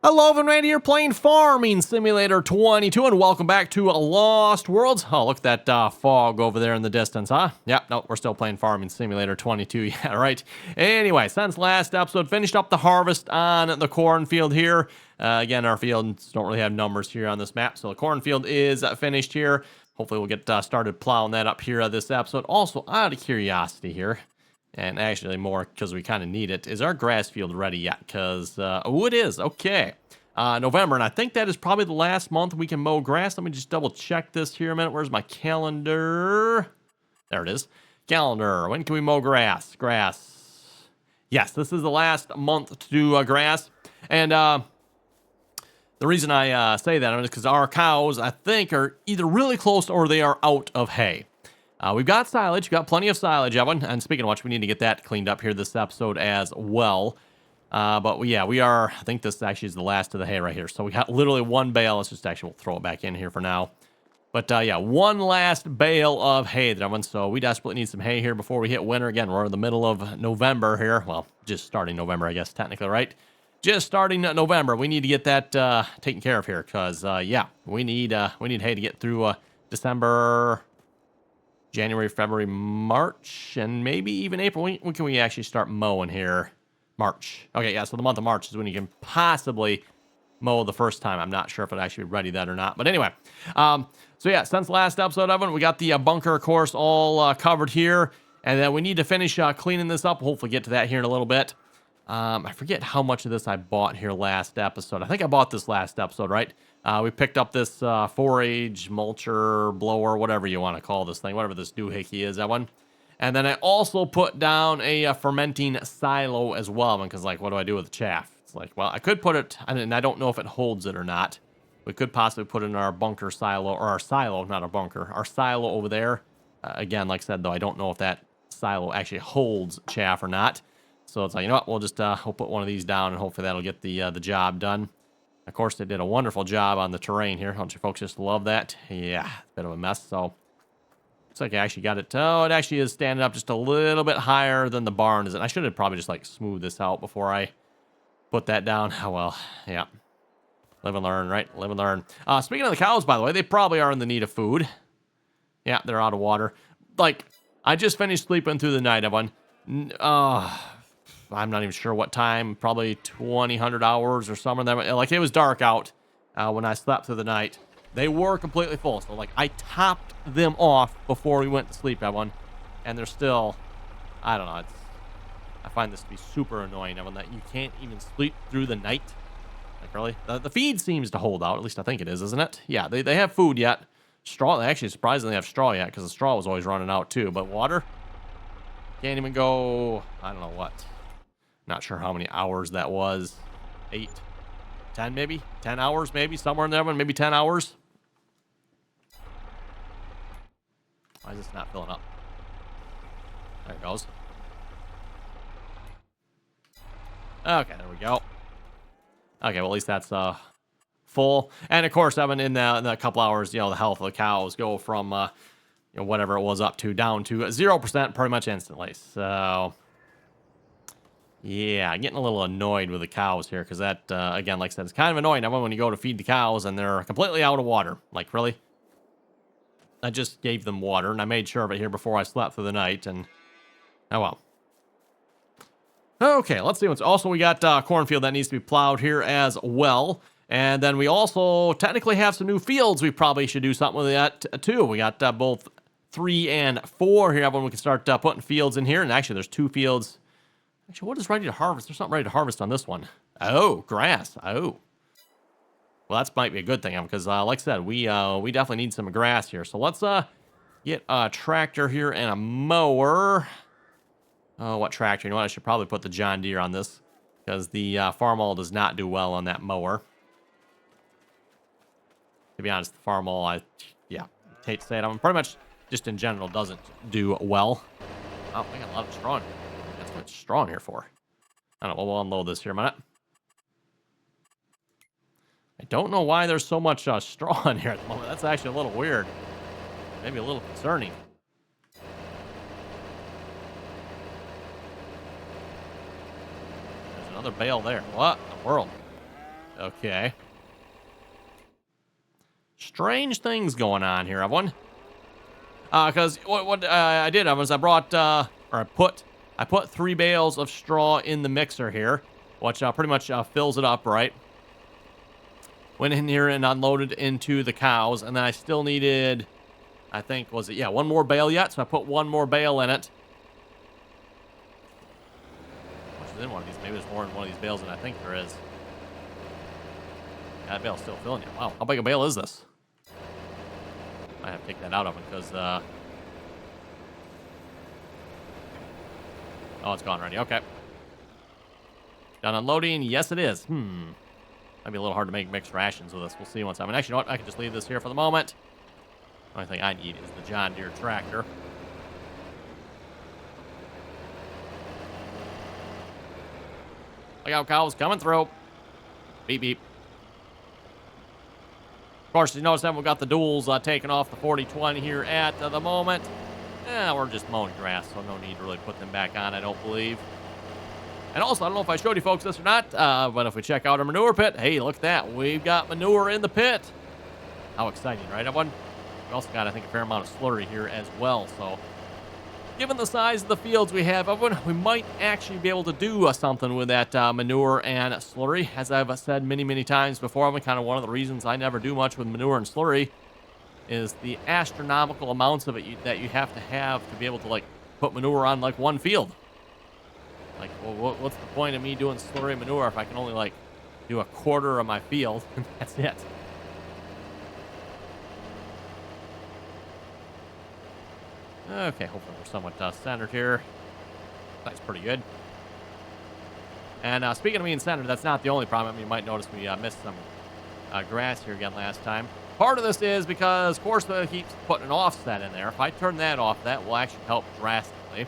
Hello, everyone, Randy here playing Farming Simulator 22, and welcome back to Lost Worlds. Oh, look at that fog over there in the distance, huh? Yep, no, we're still playing Farming Simulator 22, yeah, right. Anyway, since last episode, finished up the harvest on the cornfield here. Again, our fields don't really have numbers here on this map, so the cornfield is finished here. Hopefully we'll get started plowing that up here this episode. Also, out of curiosity here, and actually more because we kind of need it, is our grass field ready yet? Because, oh, it is. Okay. November, and I think that is probably the last month we can mow grass. Let me just double check this here a minute. Where's my calendar? There it is. Calendar. When can we mow grass? Grass. Yes, this is the last month to do grass. And the reason I say that is because our cows, I think, are either really close or they are out of hay. We've got silage. We've got plenty of silage, Evan. And speaking of which, we need to get that cleaned up here this episode as well. But yeah, we are, I think this actually is the last of the hay right here. So we got literally one bale. Let's just actually, we'll throw it back in here for now. But yeah, one last bale of hay, Evan. So we desperately need some hay here before we hit winter. Again, we're in the middle of November here. Well, just starting November, I guess, technically, right? Just starting November. We need to get that taken care of here because, yeah, we need hay to get through December, January, February, March, and maybe even April. When can we actually start mowing here? March. Okay, yeah, so the month of March is when you can possibly mow the first time. I'm not sure if it actually ready that or not. But anyway, so yeah, since last episode, Evan, we got the bunker course all covered here. And then we need to finish cleaning this up. Hopefully get to that here in a little bit. I forget how much of this I bought here last episode. I think I bought this last episode, right? We picked up this forage, mulcher, blower, whatever you want to call this thing, whatever this doohickey is, that one. And then I also put down a fermenting silo as well, because, like, what do I do with the chaff? It's like, well, I could put it, and I don't know if it holds it or not. We could possibly put it in our bunker silo, or our silo, not a bunker, our silo over there. Again, like I said, though, I don't know if that silo actually holds chaff or not. So it's like, you know what, we'll just we'll put one of these down, and hopefully that'll get the job done. Of course, they did a wonderful job on the terrain here. Don't you folks just love that? Yeah, it's a bit of a mess, so... Looks like I actually got it. Oh, it actually is standing up just a little bit higher than the barn is. And I should have probably just like smoothed this out before I put that down. Oh, well, yeah. Live and learn, right? Live and learn. Speaking of the cows, by the way, they probably are in the need of food. Yeah, they're out of water. Like, I just finished sleeping through the night, everyone. I'm not even sure what time. Probably 200 hours or something. Like, it was dark out when I slept through the night. They were completely full, so like I topped them off before we went to sleep, everyone, and they're still, I don't know, I find this to be super annoying, everyone, that you can't even sleep through the night. Like, really? The feed seems to hold out, at least I think it is, isn't it? Yeah, they have food yet. Straw, they actually surprisingly have straw yet, because the straw was always running out too, but water? Can't even go, I don't know what. Not sure how many hours that was. 8, 10 maybe? 10 hours maybe? Somewhere in there, maybe 10 hours? Why is this not filling up? There it goes. Okay, there we go. Okay, well, at least that's full. And of course, Evan, in the couple hours, you know, the health of the cows go from you know, whatever it was up to down to 0% pretty much instantly. So yeah, I'm getting a little annoyed with the cows here because that again, like I said, it's kind of annoying. Evan, when you go to feed the cows and they're completely out of water. Like, really? I just gave them water, and I made sure of it here before I slept through the night, and oh well. Okay, let's see what's... Also, we got cornfield that needs to be plowed here as well, and then we also technically have some new fields we probably should do something with that, too. We got both 3 and 4 here, when we can start putting fields in here, and actually there's 2 fields. Actually, what is ready to harvest? There's something ready to harvest on this one. Oh, grass. Oh. Well, that might be a good thing, because like I said, we definitely need some grass here. So let's get a tractor here and a mower. Oh, what tractor? You know what? I should probably put the John Deere on this, because the Farmall does not do well on that mower. To be honest, the Farmall, I hate to say it, I'm pretty much just in general doesn't do well. Oh, I got a lot of straw in here. That's what straw in here for. I don't know. We'll unload this here a minute. I don't know why there's so much straw in here at the moment. That's actually a little weird. Maybe a little concerning. There's another bale there. What in the world? Okay. Strange things going on here, everyone. Because what I did was I brought, or I put 3 bales of straw in the mixer here, which pretty much fills it up, right? Went in here and unloaded into the cows, and then I still needed, I think, was it, yeah, 1 more bale yet, so I put 1 more bale in it. Which is in one of these, maybe there's more in one of these bales than I think there is. That bale's still filling it. Wow, how big a bale is this? I have to take that out of it because, oh, it's gone already. Okay. Done unloading. Yes, it is. Might be a little hard to make mixed rations with this. We'll see once I'm in. Actually, you know what? I can just leave this here for the moment. The only thing I need is the John Deere tractor. Look out, cows coming through. Beep, beep. Of course, you notice that we've got the duals taking off the 40-20 here at the moment. We're just mowing grass, so no need to really put them back on, I don't believe. And also, I don't know if I showed you folks this or not, but if we check out our manure pit, hey, look at that. We've got manure in the pit. How exciting, right, everyone? We also got, I think, a fair amount of slurry here as well. So, given the size of the fields we have, everyone, we might actually be able to do something with that manure and slurry. As I've said many, many times before, kind of one of the reasons I never do much with manure and slurry is the astronomical amounts of it that you have to be able to, like, put manure on, like, one field. Like, well, what's the point of me doing slurry manure if I can only, like, do a quarter of my field, and that's it. Okay, hopefully we're somewhat centered here. That's pretty good. And speaking of being centered, that's not the only problem. I mean, you might notice we missed some grass here again last time. Part of this is because Corsa keeps putting an offset in there. If I turn that off, that will actually help drastically.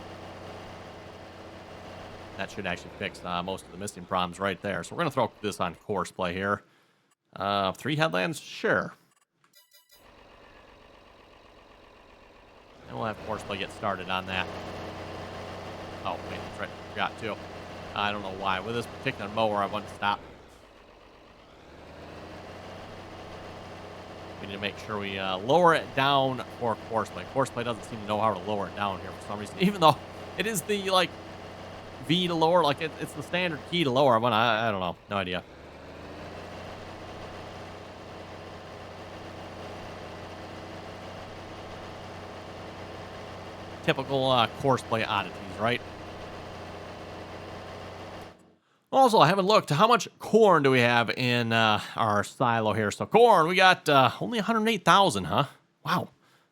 That should actually fix most of the missing problems right there. So we're going to throw this on course play here. 3 headlands? Sure. And we'll have course play get started on that. Oh, wait, that's right. Forgot to. I don't know why. With this particular mower, I want to stop. We need to make sure we lower it down for course play. Course play doesn't seem to know how to lower it down here for some reason. Even though it is the, like, V to lower, like it's the standard key to lower. But I don't know. No idea. Typical course play oddities, right? Also, I haven't looked. How much corn do we have in our silo here? So corn, we got only 108,000, huh? Wow.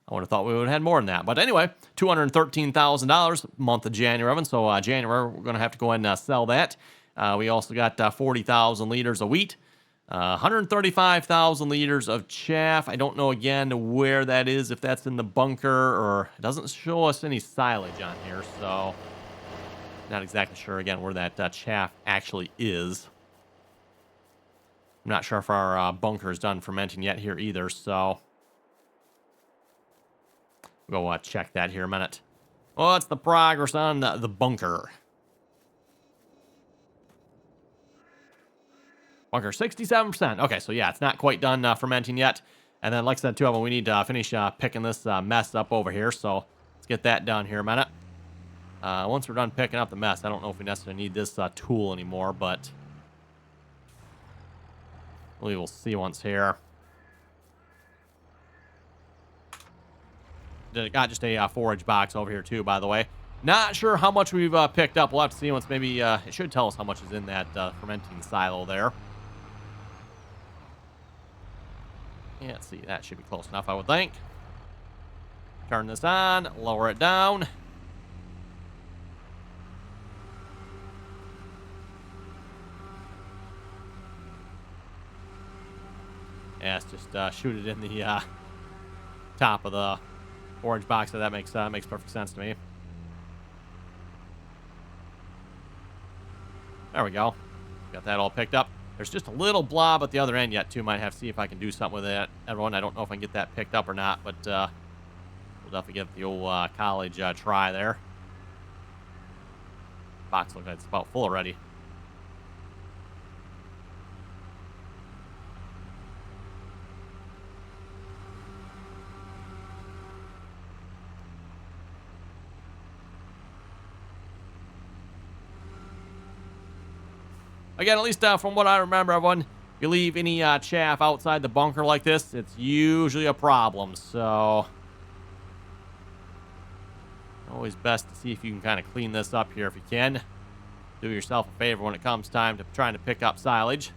I would have thought we would have had more than that. But anyway, $213,000 month of January. So January, we're going to have to go ahead and sell that. We also got 40,000 liters of wheat, 135,000 liters of chaff. I don't know, again, where that is, if that's in the bunker, or it doesn't show us any silage on here. So not exactly sure, again, where that chaff actually is. I'm not sure if our bunker is done fermenting yet here either, so we'll go check that here a minute. What's the progress on the bunker? Bunker, 67%. Okay, so yeah, it's not quite done fermenting yet. And then, like I said, too, we need to finish picking this mess up over here, so let's get that done here a minute. Once we're done picking up the mess, I don't know if we necessarily need this tool anymore, but we will see once here. Got just a forage box over here, too, by the way. Not sure how much we've picked up. We'll have to see once maybe it should tell us how much is in that fermenting silo there. Yeah, let's see. That should be close enough, I would think. Turn this on. Lower it down. Yeah, let's just shoot it in the top of the forage box. So that makes perfect sense to me. There we go. Got that all picked up. There's just a little blob at the other end yet, too. Might have to see if I can do something with it. Everyone, I don't know if I can get that picked up or not, but we'll definitely give the old college try there. Box looks like it's about full already. Again, at least from what I remember, everyone, if you leave any chaff outside the bunker like this, it's usually a problem. So always best to see if you can kind of clean this up here if you can. Do yourself a favor when it comes time to trying to pick up silage.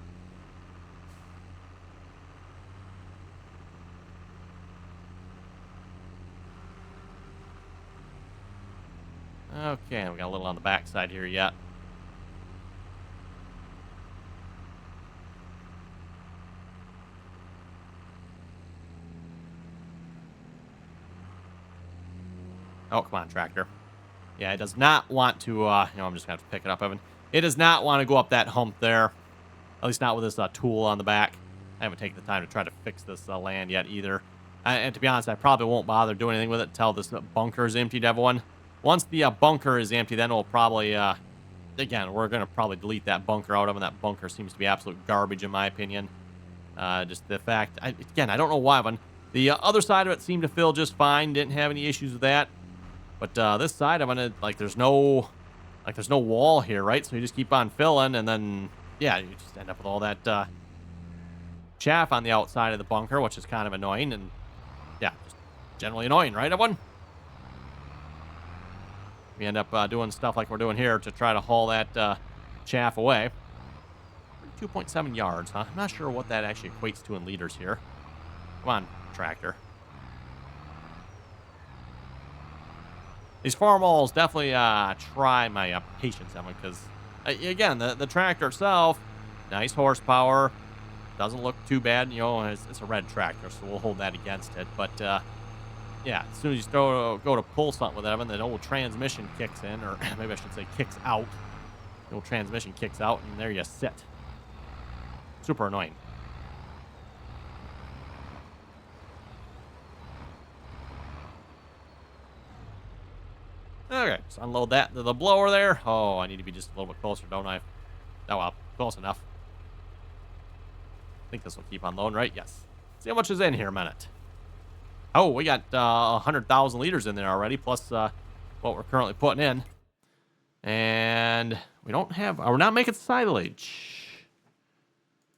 Okay, we got a little on the backside here yet. Oh, come on, tractor. Yeah, it does not want to, I'm just going to have to pick it up, Evan. It does not want to go up that hump there. At least not with this tool on the back. I haven't taken the time to try to fix this land yet either. And to be honest, I probably won't bother doing anything with it until this bunker is emptied, everyone. Once the bunker is empty, then we'll probably, again, we're going to probably delete that bunker out of it. That bunker seems to be absolute garbage in my opinion. Just the fact, again, I don't know why, Evan. The other side of it seemed to fill just fine. Didn't have any issues with that. But this side, I'm gonna there's no wall here, right? So you just keep on filling, and then yeah, you just end up with all that chaff on the outside of the bunker, which is kind of annoying, and yeah, just generally annoying, right, everyone? We end up doing stuff like we're doing here to try to haul that chaff away. 2.7 yards, huh? I'm not sure what that actually equates to in liters here. Come on, tractor. These farm walls definitely try my patience on them because, again, the tractor itself, nice horsepower, doesn't look too bad. You know, it's a red tractor, so we'll hold that against it. But, yeah, as soon as you go to pull something with it, and the old transmission kicks in, or maybe I should say kicks out. The old transmission kicks out, and there you sit. Super annoying. Okay, let's unload that to the blower there. Oh, I need to be just a little bit closer, don't I? Oh, well, close enough. I think this will keep unloading, right? Yes. See how much is in here a minute. Oh, we got 100,000 liters in there already, plus what we're currently putting in. And we don't have, we're not making silage.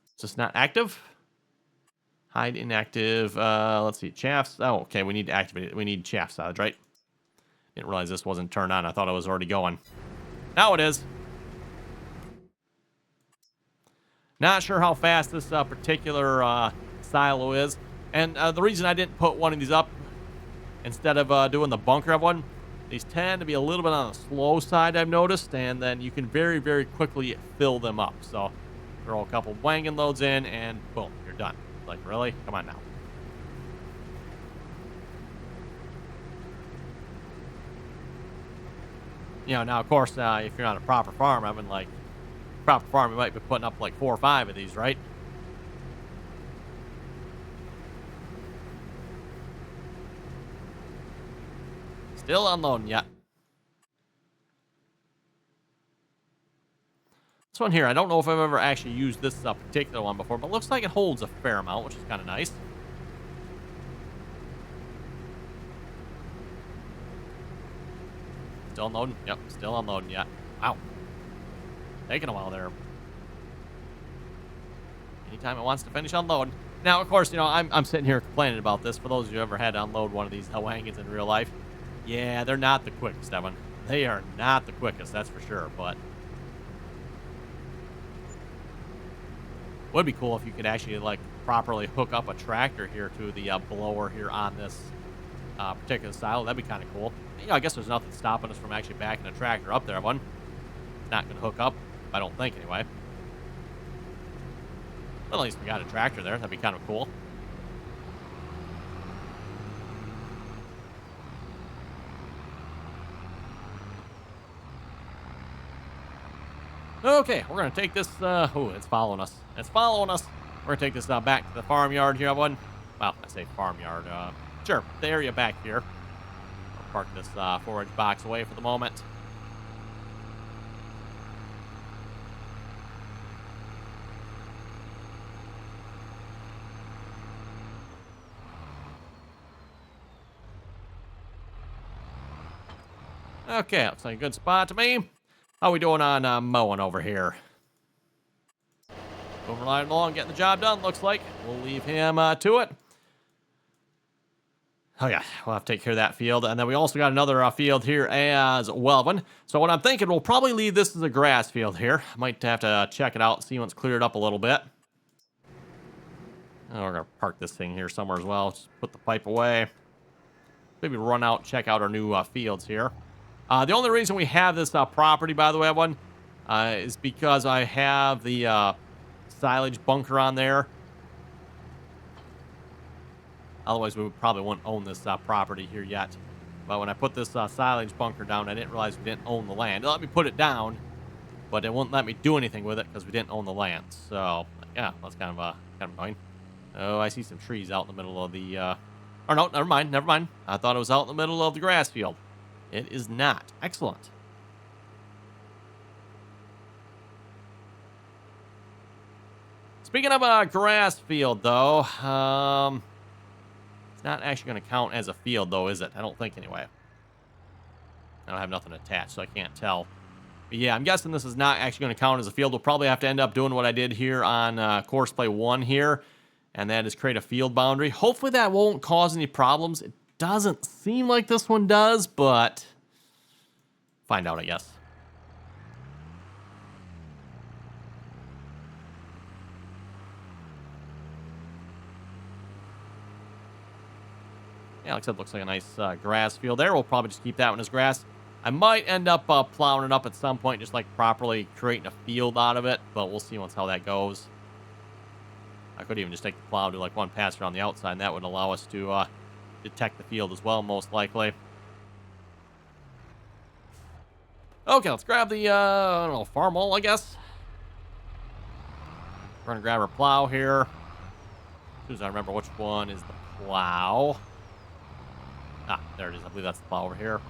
It's just not active. Hide inactive. Let's see, chaffs. Oh, okay, we need to activate it. We need chaff silage, right? Didn't realize this wasn't turned on. I thought it was already going. Now it is. Not sure how fast this particular silo is. And the reason I didn't put one of these up instead of doing the bunker of one, these tend to be a little bit on the slow side, I've noticed. And then you can very, very quickly fill them up. So throw a couple wagon loads in and boom, you're done. Like, really? Come on now. You know, now, of course, if you're on a proper farm, I mean, like, proper farm, you might be putting up, like, 4 or 5 of these, right? Still unloading yet. This one here, I don't know if I've ever actually used this particular one before, but it looks like it holds a fair amount, which is kind of nice. Still unloading? Yep, still unloading yet. Wow. Taking a while there. Anytime it wants to finish unloading. Now, of course, you know, I'm sitting here complaining about this. For those of you who ever had to unload one of these wagons in real life, yeah, they're not the quickest, Evan. They are not the quickest, that's for sure, but would be cool if you could actually, like, properly hook up a tractor here to the blower here on this particular silo. That'd be kind of cool. You know, I guess there's nothing stopping us from actually backing a tractor up there, Evan. It's not going to hook up, I don't think, anyway. But at least we got a tractor there. That'd be kind of cool. Okay, we're going to take this, oh, it's following us. It's following us. We're going to take this back to the farmyard here, everyone. Well, I say farmyard. Sure, the area back here. I'll park this forage box away for the moment. Okay, looks like a good spot to me. How we doing on mowing over here? Moving right along, getting the job done, looks like. We'll leave him to it. Oh, yeah, we'll have to take care of that field. And then we also got another field here as well. So what I'm thinking, we'll probably leave this as a grass field here. Might have to check it out, see once cleared up a little bit. Oh, we're going to park this thing here somewhere as well. Just put the pipe away. Maybe run out, check out our new fields here. The only reason we have this property, by the way, is because I have the silage bunker on there. Otherwise, we probably wouldn't own this property here yet. But when I put this silage bunker down, I didn't realize we didn't own the land. It let me put it down, but it wouldn't let me do anything with it because we didn't own the land. So, yeah, that's kind of annoying. Oh, I see some trees out in the middle of the... or no, never mind. I thought it was out in the middle of the grass field. It is not. Excellent. Speaking of a grass field, though, it's not actually going to count as a field, though, is it? I don't think, anyway. I don't have nothing attached, so I can't tell. But yeah, I'm guessing this is not actually going to count as a field. We'll probably have to end up doing what I did here on Course Play 1 here, and that is create a field boundary. Hopefully that won't cause any problems. It doesn't seem like this one does, but find out, I guess. Yeah, like I said, looks like a nice grass field there. We'll probably just keep that one as grass. I might end up plowing it up at some point, just like properly creating a field out of it, but we'll see once how that goes. I could even just take the plow, do like one pass around the outside, and that would allow us to detect the field as well, most likely. Okay, let's grab the, I don't know, farm hole, I guess. We're going to grab our plow here. As soon as I remember which one is the plow. Ah, there it is. I believe that's the plow over here.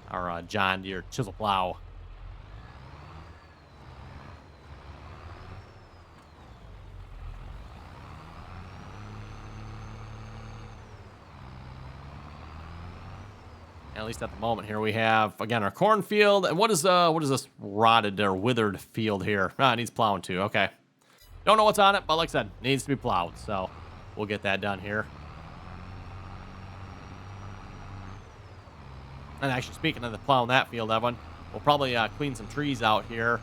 Our John Deere chisel plow. At least at the moment here we have, again, our cornfield. And what is this rotted or withered field here? Ah, it needs plowing too. Okay. Don't know what's on it, but like I said, needs to be plowed. So we'll get that done here. And actually, speaking of the plowing that field, Evan, we'll probably clean some trees out here,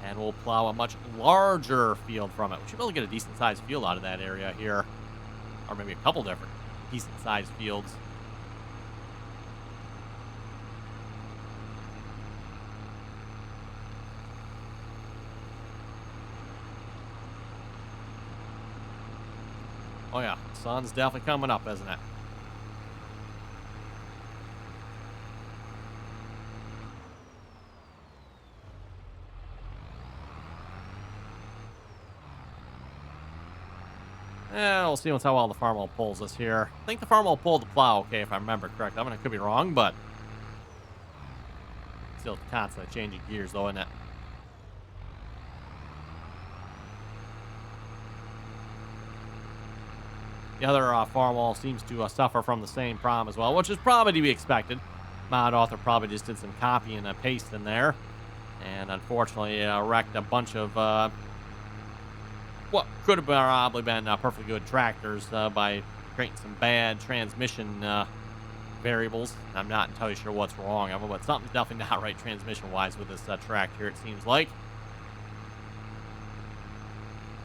and we'll plow a much larger field from it. We should be able to get a decent-sized field out of that area here, or maybe a couple different decent-sized fields. Oh yeah, sun's definitely coming up, isn't it? Yeah, we'll see how well the farm hole pulls us here. I think the farm hole pulled the plow, okay, if I remember correctly. I mean, I could be wrong, but still constantly changing gears, though, isn't it? The other farm wall seems to suffer from the same problem as well, which is probably to be expected. Mod author probably just did some copy and paste in there, and unfortunately wrecked a bunch of what could have probably been perfectly good tractors by creating some bad transmission variables. I'm not entirely sure what's wrong, but something's definitely not right transmission-wise with this tractor here, it seems like.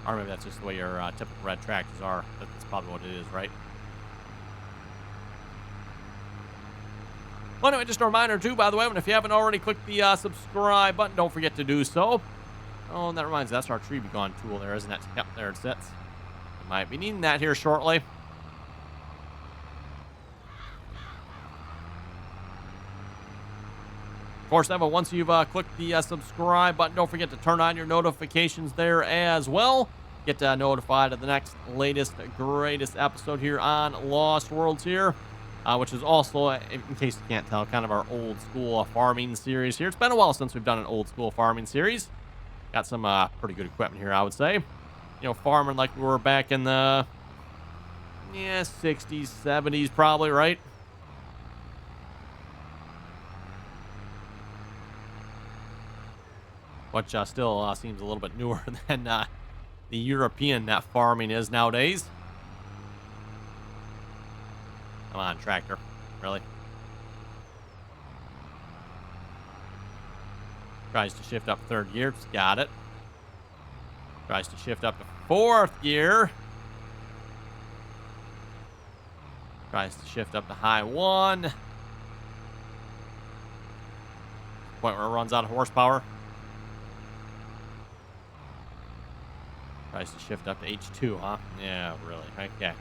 Or maybe that's just the way your typical red tractors are. That's probably what it is, right? Well, anyway, just a reminder, too, by the way, if you haven't already clicked the subscribe button, don't forget to do so. Oh, and that reminds me, that's our tree be gone tool there, isn't it? Yep, there it sits. We might be needing that here shortly. Of course, Evan, once you've clicked the subscribe button, don't forget to turn on your notifications there as well. Get notified of the next, latest, greatest episode here on Lost Worlds here, which is also, in case you can't tell, kind of our old school farming series here. It's been a while since we've done an old school farming series. Got some pretty good equipment here, I would say. You know, farming like we were back in the 60s, 70s probably, right? which still seems a little bit newer than the European farming is nowadays. Come on, tractor. Really? Tries to shift up third gear. Got it. Tries to shift up to fourth gear. Tries to shift up to high one. Point where it runs out of horsepower. Tries to shift up to H2, huh? Yeah, really. Okay.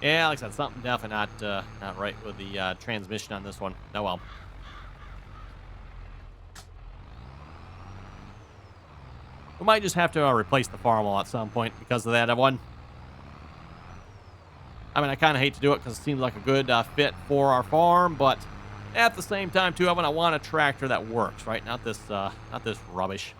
Yeah, like I said, something definitely not right with the transmission on this one. Oh well. We might just have to replace the farm wall at some point because of that one. I mean, I kind of hate to do it because it seems like a good fit for our farm, but at the same time, too, I want a tractor that works, right? Not this rubbish.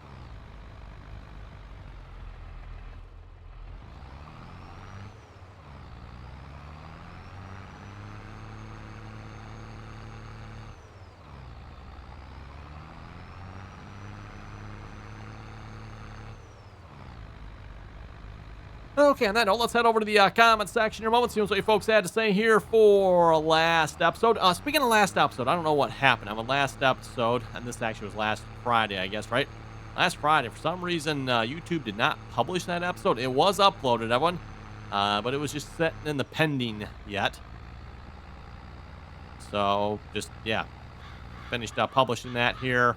Okay, on that note, let's head over to the comment section in a moment. See what you folks had to say here for last episode. Speaking of last episode, I don't know what happened. On the last episode, and this actually was last Friday, I guess, right? Last Friday, for some reason, YouTube did not publish that episode. It was uploaded, everyone, but it was just sitting in the pending yet. So, just, yeah, finished publishing that here.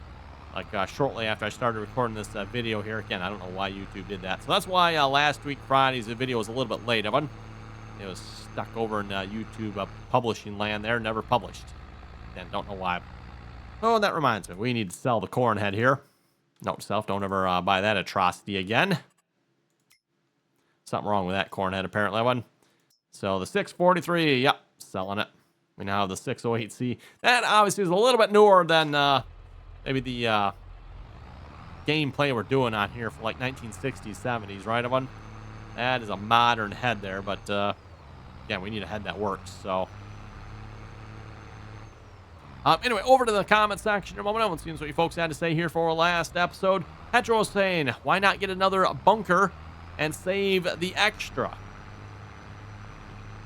Like shortly after I started recording this video here. Again, I don't know why YouTube did that. So that's why last week, Friday's video was a little bit late. It was stuck over in YouTube publishing land there, never published. And don't know why. Oh, that reminds me. We need to sell the corn head here. Note to self, don't ever buy that atrocity again. Something wrong with that corn head, apparently. So the 643, yep, selling it. We now have the 608C. That obviously is a little bit newer than... maybe the gameplay we're doing on here for like 1960s, 70s, right, everyone? That is a modern head there, but yeah, we need a head that works, so. Anyway, over to the comment section in a moment. I want to see what you folks had to say here for our last episode. Hetero saying, why not get another bunker and save the extra?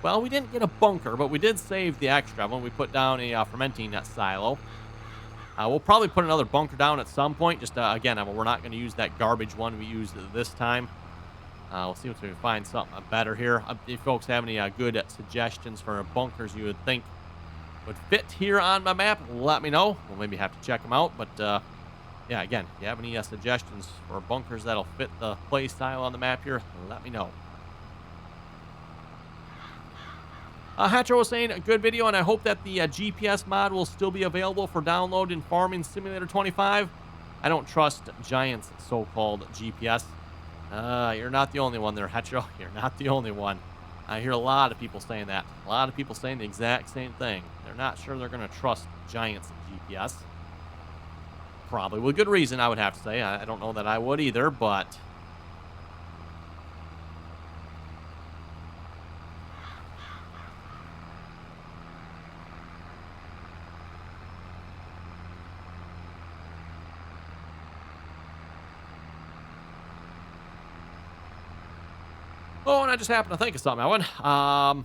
Well, we didn't get a bunker, but we did save the extra when we put down a fermenting silo. We'll probably put another bunker down at some point. Just, again, we're not going to use that garbage one we used this time. We'll see if we can find something better here. If you folks have any good suggestions for bunkers you would think would fit here on my map, let me know. We'll maybe have to check them out. But, yeah, again, if you have any suggestions for bunkers that'll fit the play style on the map here, let me know. Hatcher was saying, a good video, and I hope that the GPS mod will still be available for download in Farming Simulator 25. I don't trust Giant's so-called GPS. You're not the only one there, Hatcher. You're not the only one. I hear a lot of people saying that. A lot of people saying the exact same thing. They're not sure they're going to trust Giant's GPS. Probably with good reason, I would have to say. I don't know that I would either, but... Oh, and I just happened to think of something, Owen.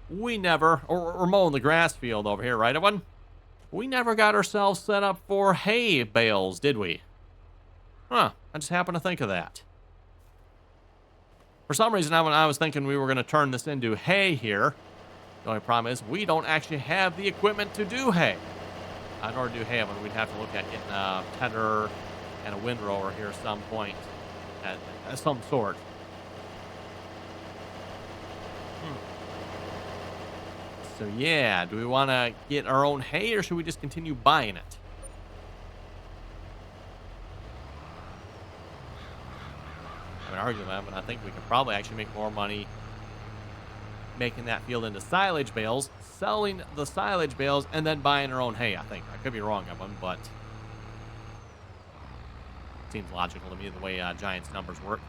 We never, or we're mowing the grass field over here, right, Owen? We never got ourselves set up for hay bales, did we? Huh, I just happened to think of that. For some reason, I was thinking we were going to turn this into hay here. The only problem is we don't actually have the equipment to do hay. In order to do hay, we'd have to look at getting a tedder and a windrower here at some point, at some sort. So yeah, do we want to get our own hay or should we just continue buying it? I mean, argue that, but I think we could probably actually make more money making that field into silage bales, selling the silage bales, and then buying our own hay, I think. I could be wrong on one, but it seems logical to me the way Giants numbers work.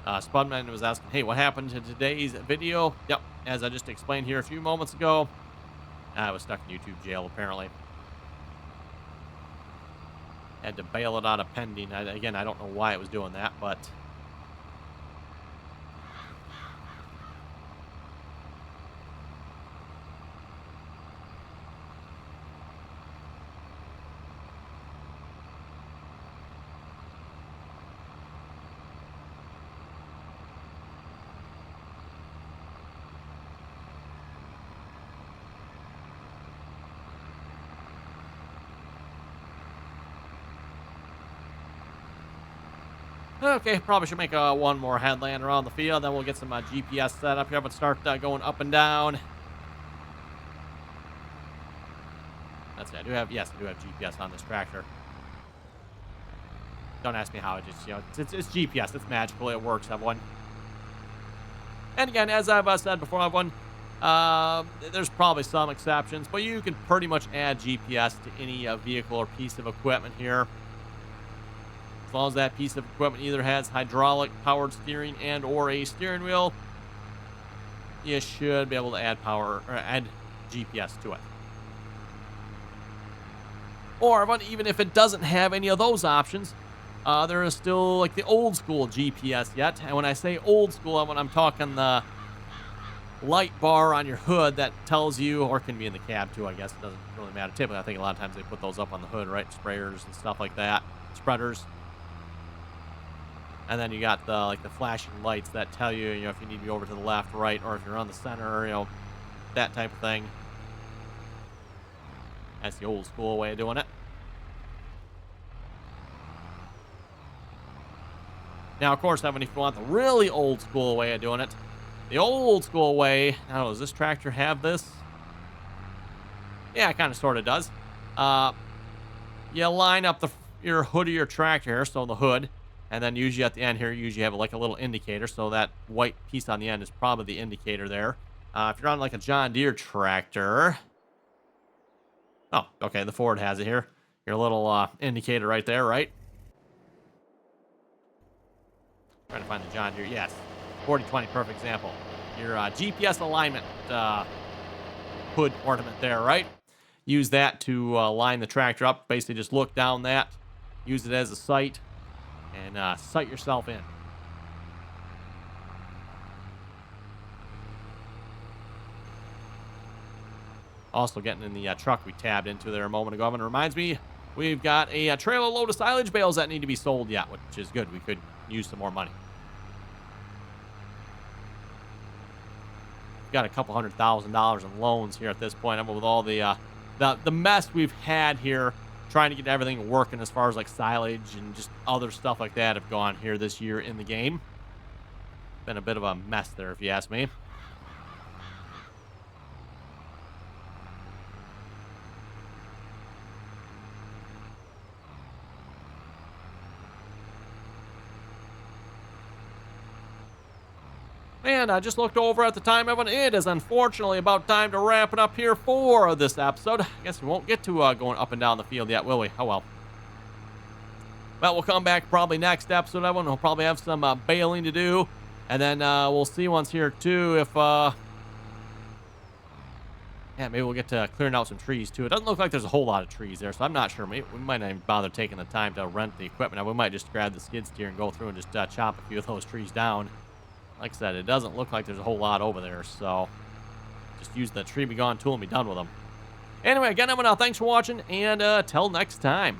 Spudman was asking, hey, what happened to today's video? Yep, as I just explained here a few moments ago, I was stuck in YouTube jail, apparently. Had to bail it out of pending. Again, I don't know why it was doing that, but... Okay, probably should make one more headland around the field, then we'll get some GPS set up here, but start going up and down. That's it. Yes, I do have GPS on this tractor. Don't ask me how. It just, it's GPS. It's magical. It works, everyone. And again, as I've said before, everyone, there's probably some exceptions, but you can pretty much add GPS to any vehicle or piece of equipment here. As long as that piece of equipment either has hydraulic powered steering and or a steering wheel, you should be able to add power or add GPS to it. Or even if it doesn't have any of those options, there is still like the old school GPS yet. And when I say old school, I'm talking the light bar on your hood that tells you, or it can be in the cab too, I guess. It doesn't really matter. Typically, I think a lot of times they put those up on the hood, right? Sprayers and stuff like that. Spreaders. And then you got the flashing lights that tell you, if you need to be over to the left, right, or if you're on the center, that type of thing. That's the old school way of doing it. Now, of course, if you want the really old school way of doing it, the old school way, I don't know, does this tractor have this? Yeah, it kind of sort of does. You line up your hood of your tractor here, so the hood, and then usually at the end here, you usually have like a little indicator, so that white piece on the end is probably the indicator there. If you're on like a John Deere tractor... Oh, okay, the Ford has it here. Your little indicator right there, right? Trying to find the John Deere. Yes, 4020, perfect example. Your GPS alignment hood ornament there, right? Use that to line the tractor up. Basically, just look down that, use it as a sight, and sight yourself in. Also getting in the truck we tabbed into there a moment ago. And it reminds me, we've got a trailer load of silage bales that need to be sold yet, which is good. We could use some more money. Got a couple $100,000 in loans here at this point. I mean, with all the mess we've had here, trying to get everything working as far as like silage and just other stuff like that have gone here this year in the game. Been a bit of a mess there, if you ask me. And I just looked over at the time, everyone. It is unfortunately about time to wrap it up here for this episode. I guess we won't get to going up and down the field yet, will we? Oh, well. But we'll come back probably next episode, everyone. We'll probably have some baling to do. And then we'll see once here, too, if... yeah, maybe we'll get to clearing out some trees, too. It doesn't look like there's a whole lot of trees there, so I'm not sure. Maybe we might not even bother taking the time to rent the equipment. We might just grab the skid steer and go through and just chop a few of those trees down. Like I said, it doesn't look like there's a whole lot over there, so just use the tree be gone tool and be done with them. Anyway, again, everyone, thanks for watching, and till next time.